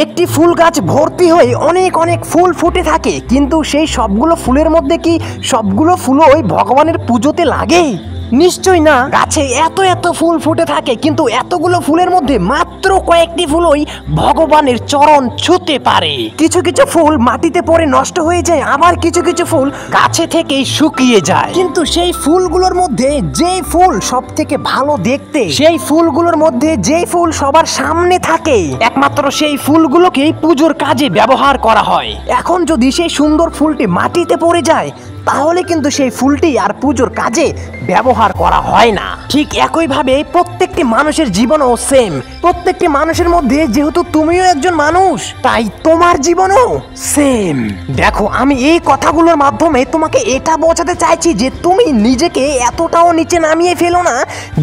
একটি ফুল গাছ ভর্তি হয়ে অনেক অনেক ফুল ফুটে থাকে, কিন্তু সেই সবগুলো ফুলের মধ্যে কি সবগুলো ফুলই ভগবানের পুজোতে লাগে? নিশ্চয় না। গাছে এত এত ফুল ফুটে থাকে, কিন্তু এতগুলো ফুলের মধ্যে মাত্র কয়েকটি ফুলই ভগবানের চরণ ছুঁতে পারে। কিছু কিছু ফুল মাটিতে পড়ে নষ্ট হয়ে যায়, আবার কিছু কিছু ফুল গাছে থেকেই শুকিয়ে যায়। কিন্তু সেই ফুলগুলোর মধ্যে যে ফুল সব থেকে ভালো দেখতে, সেই ফুলগুলোর মধ্যে যে ফুল সবার সামনে থাকে, একমাত্র সেই ফুলগুলোকেই পুজোর কাজে ব্যবহার করা হয়। এখন যদি সেই সুন্দর ফুলটি মাটিতে পড়ে যায়, তাহলে কিন্তু সেই ফুলটি আর পুজোর কাজে ব্যবহার করা হয় না। ঠিক একইভাবে প্রত্যেকটি মানুষের জীবনও সেম। প্রত্যেকটি মানুষের মধ্যে যেহেতু তুমিও একজন মানুষ, তাই তোমার জীবনও সেম। দেখো, আমি এই কথাগুলোর মাধ্যমে তোমাকে এটা বোঝাতে চাইছি যে তুমি নিজেকে এতটাও নিচে নামিয়ে ফেলো না,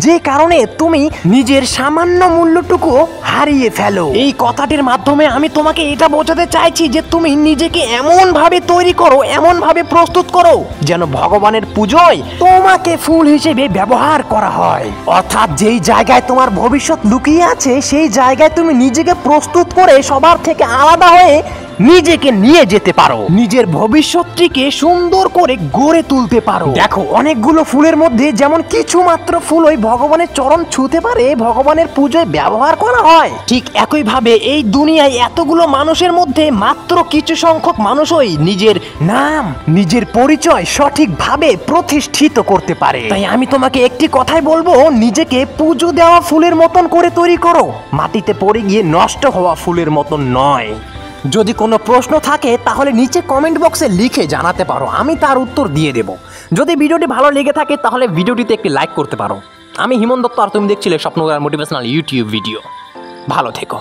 যে কারণে তুমি নিজের সামান্য মূল্যটুকু হারিয়ে ফেলো। এই কথাটির মাধ্যমে আমি তোমাকে এটা বোঝাতে চাইছি যে তুমি নিজেকে এমন ভাবে তৈরি করো, এমন ভাবে প্রস্তুত করো যেন ভগবানের পুজোয় তোমাকে ফুল হিসেবে ব্যবহার করা হয়। অর্থাৎ যেই জায়গায় তোমার ভবিষ্যৎ লুকিয়ে আছে, সেই জায়গায় তুমি নিজেকে প্রস্তুত করে সবার থেকে আলাদা হয়ে নিজেকে নিয়ে যেতে পারো, নিজের ভবিষ্যৎটিকে সুন্দর করে গড়ে তুলতে পারো। দেখো, অনেকগুলো ফুলের মধ্যে যেমন কিছু মাত্র ফুলই ভগবানের চরণ ছুঁতে পারে, ভগবানের পুজোয় ব্যবহার করা হয়, ঠিক একইভাবে এই দুনিয়ায় এতগুলো মানুষের মধ্যে মাত্র কিছু সংখ্যক মানুষই নিজের নাম, নিজের পরিচয় সঠিকভাবে প্রতিষ্ঠিত করতে পারে। তাই আমি তোমাকে একটি কথাই বলবো, নিজেকে পুজো দেওয়া ফুলের মতন করে তৈরি করো, মাটিতে পড়ে গিয়ে নষ্ট হওয়া ফুলের মতন নয়। যদি কোনো প্রশ্ন থাকে তাহলে নিচে কমেন্ট বক্সে লিখে জানাতে পারো, আমি তার উত্তর দিয়ে দেব। যদি ভিডিওটি ভালো লেগে থাকে তাহলে ভিডিওটিতে একটি লাইক করতে পারো। আমি হিমন দত্ত, আর তুমি দেখছিলে স্বপ্নগার মোটিভেশনাল ইউটিউব ভিডিও। ভালো থেকো।